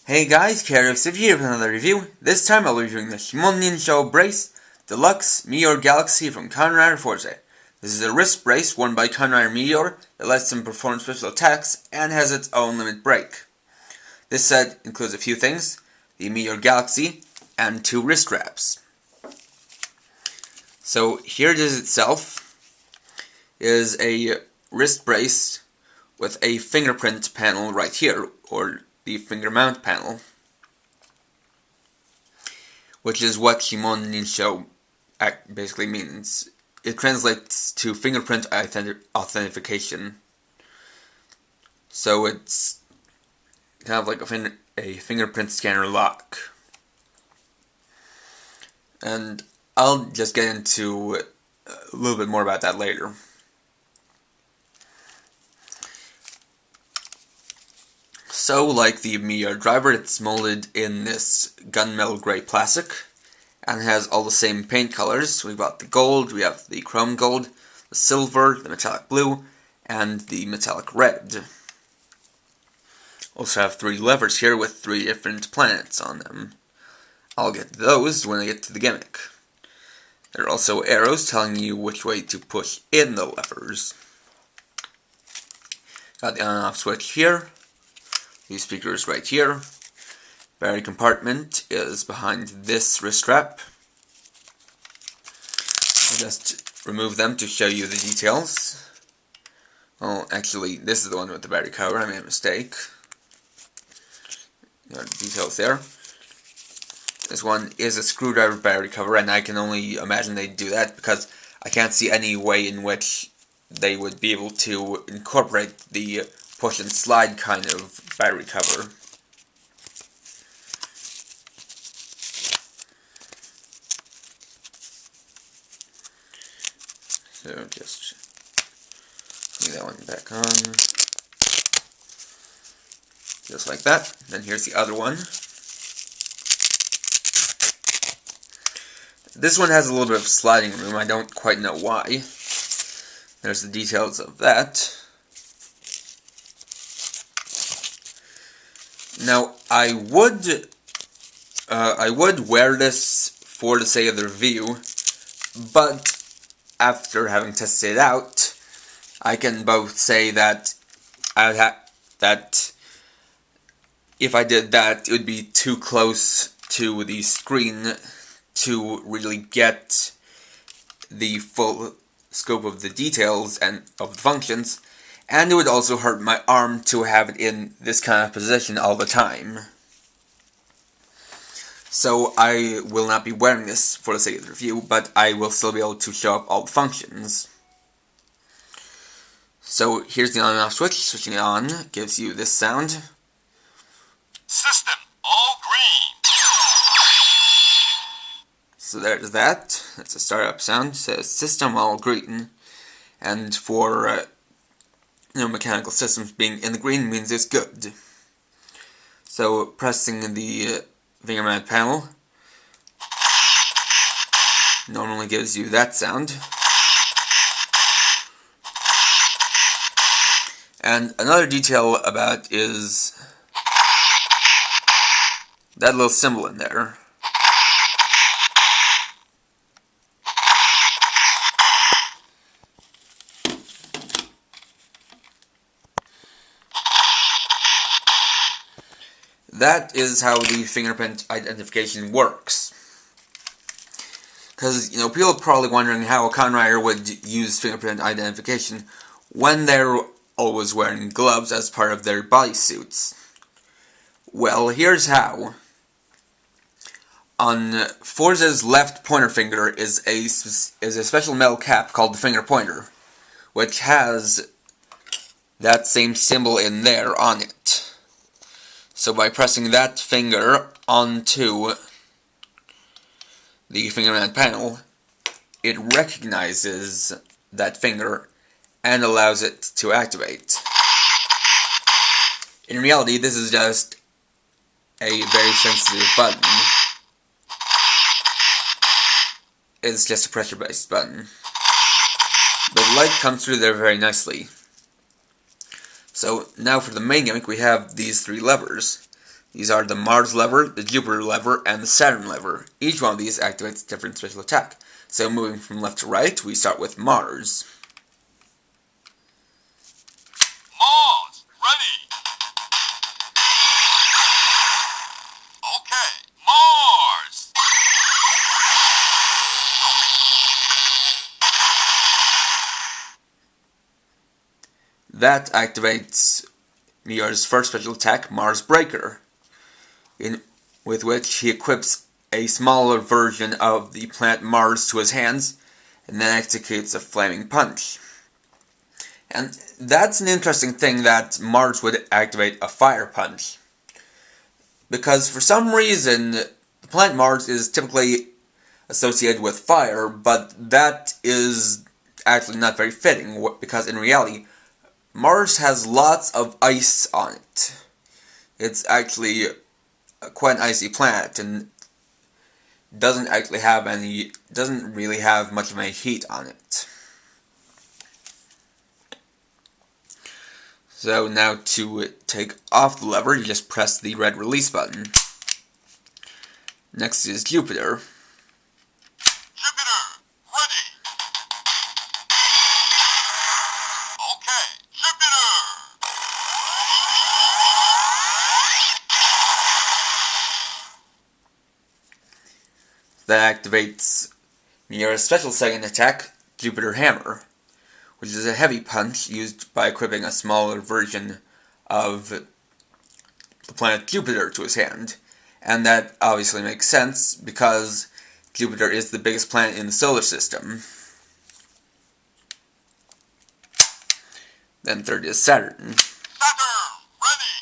Hey guys, Carrot here with another review. This time I'll be reviewing the Shimon Ninshou Brace Deluxe Meteor Galaxy from Kamen Rider Forza. This is a wrist brace worn by Kamen Rider Meteor that lets him perform special attacks and has its own limit break. This set includes a few things: the Meteor Galaxy and 2 wrist wraps. So here it is itself. It is a wrist brace with a fingerprint panel right here, or the finger mount panel, which is what Shimon Ninshou basically means. It translates to fingerprint authentication. So it's kind of like a fingerprint scanner lock. And I'll just get into a little bit more about that later. So, like the Meteor driver, it's molded in this gunmetal gray plastic and has all the same paint colors. We've got the gold, we have the chrome gold, the silver, the metallic blue, and the metallic red. Also have 3 levers here with 3 different planets on them. I'll get to those when I get to the gimmick. There are also arrows telling you which way to push in the levers. Got the on and off switch here. These speakers right here. Battery compartment is behind this wrist strap. I'll just remove them to show you the details. Well, actually, this is the one with the battery cover. I made a mistake. There are the details there. This one is a screwdriver battery cover, and I can only imagine they'd do that because I can't see any way in which they would be able to incorporate the push and slide kind of battery cover. So just leave that one back on. Just like that. Then here's the other one. This one has a little bit of sliding room. I don't quite know why. There's the details of that. Now, I would wear this for the sake of the review, but after having tested it out, I can both say that that if I did that, it would be too close to the screen to really get the full scope of the details and of the functions. And it would also hurt my arm to have it in this kind of position all the time. So I will not be wearing this for the sake of the review, but I will still be able to show up all the functions. So here's the on and off switch. Switching it on gives you this sound. System all green. So there's that. That's a startup sound. It says system all green. And for mechanical systems being in the green means it's good. So pressing the finger mount panel normally gives you that sound. And another detail about is that little symbol in there. That is how the fingerprint identification works. Because, people are probably wondering how a Kamen Rider would use fingerprint identification when they're always wearing gloves as part of their bodysuits. Well, here's how. On Forza's left pointer finger is a special metal cap called the finger pointer, which has that same symbol in there on it. So by pressing that finger onto the finger mount panel, it recognizes that finger and allows it to activate. In reality, this is just a very sensitive button. It's just a pressure-based button. But the light comes through there very nicely. So now for the main gimmick, we have these 3 levers. These are the Mars lever, the Jupiter lever, and the Saturn lever. Each one of these activates a different special attack. So moving from left to right, we start with Mars. Mars, ready. Okay, Mars. That activates Meteor's first special attack, Mars Breaker, with which he equips a smaller version of the planet Mars to his hands, and then executes a flaming punch. And that's an interesting thing that Mars would activate a fire punch. Because for some reason, the planet Mars is typically associated with fire, but that is actually not very fitting, because in reality, Mars has lots of ice on it. It's actually quite an icy planet, and doesn't really have much of any heat on it. So now to take off the lever, you just press the red release button. Next is Jupiter. Jupiter, ready. Okay, Jupiter. That activates Meteor's special second attack, Jupiter Hammer, which is a heavy punch used by equipping a smaller version of the planet Jupiter to his hand. And that obviously makes sense, because Jupiter is the biggest planet in the solar system. Then third is Saturn. Saturn, ready.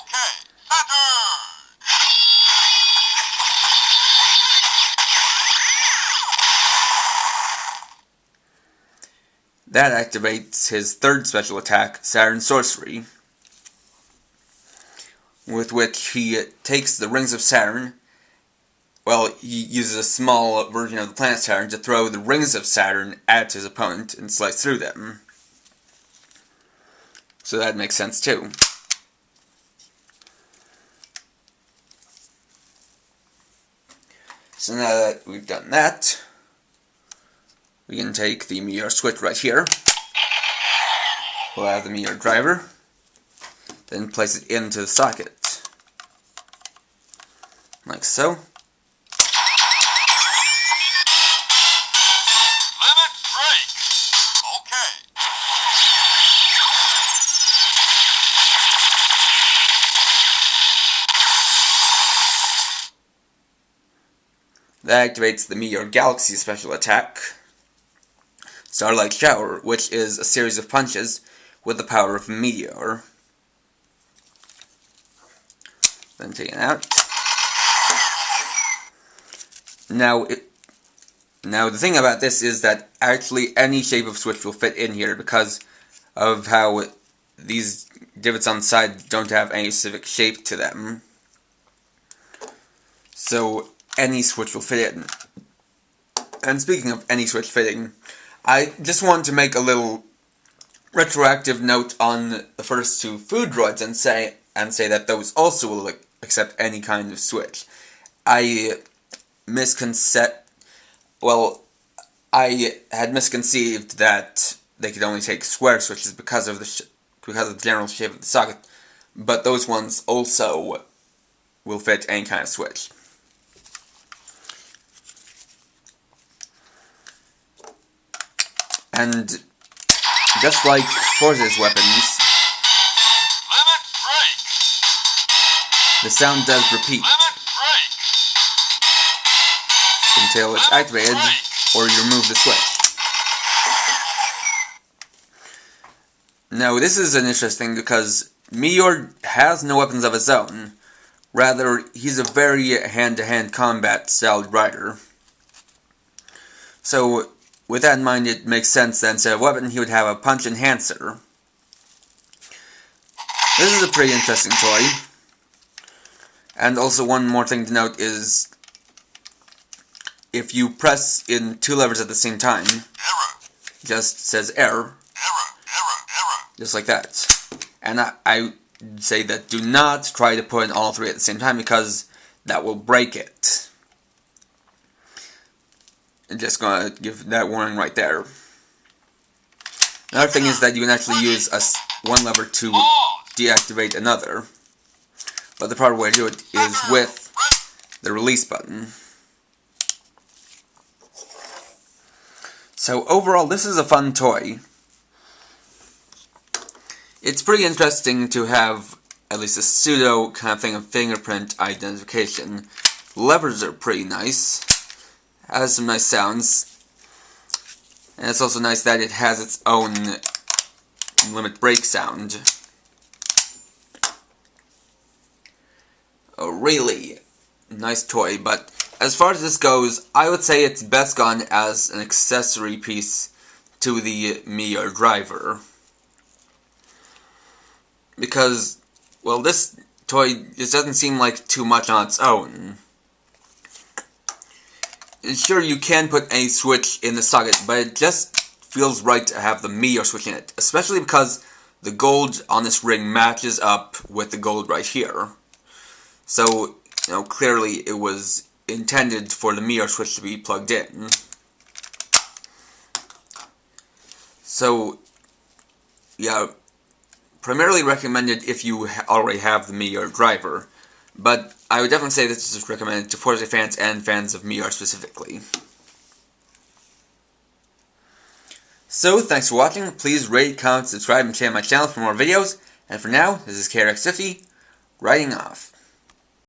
Okay, Saturn. That activates his third special attack, Saturn Sorcery, with which he takes the rings of Saturn. Well, he uses a small version of the planet Saturn to throw the rings of Saturn at his opponent and slice through them. So that makes sense too. So now that we've done that, we can take the Meteor switch right here. We'll have the Meteor driver, then place it into the socket, like so. Limit break. Okay. That activates the Meteor Galaxy special attack, Starlight Shower, which is a series of punches with the power of a meteor. Then take it out. Now the thing about this is that actually any shape of switch will fit in here, because of how these divots on the side don't have any specific shape to them. So any switch will fit in. And speaking of any switch fitting, I just wanted to make a little retroactive note on the first two food droids and say that those also will accept any kind of switch. I had misconceived that they could only take square switches because of the general shape of the socket, but those ones also will fit any kind of switch. And just like Forza's weapons, Limit break. the sound does repeat Limit break. until it's activated or you remove the switch. Now this is an interesting because Meteor has no weapons of his own. Rather, he's a very hand-to-hand combat styled rider. So with that in mind, it makes sense that instead of weapon, he would have a punch enhancer. This is a pretty interesting toy. And also one more thing to note is, if you press in two levers at the same time, Error. it just says error, Error. just like that. And I say that do not try to put in all three at the same time, because that will break it. I'm just gonna give that warning right there. Another thing is that you can actually use one lever to deactivate another. But the proper way to do it is with the release button. So overall, this is a fun toy. It's pretty interesting to have at least a pseudo kind of thing of fingerprint identification. Levers are pretty nice. Has some nice sounds. And it's also nice that it has its own limit break sound. A really nice toy, but as far as this goes, I would say it's best gone as an accessory piece to the Meteor driver. Because, well, this toy just doesn't seem like too much on its own. Sure, you can put a switch in the socket, but it just feels right to have the Meteor switch in it. Especially because the gold on this ring matches up with the gold right here. So, you know, clearly it was intended for the Meteor switch to be plugged in. So, yeah, primarily recommended if you already have the Meteor driver. But I would definitely say this is recommended to Forza fans and fans of Meteor specifically. So, thanks for watching. Please rate, comment, subscribe, and share my channel for more videos. And for now, this is KRX50, writing off.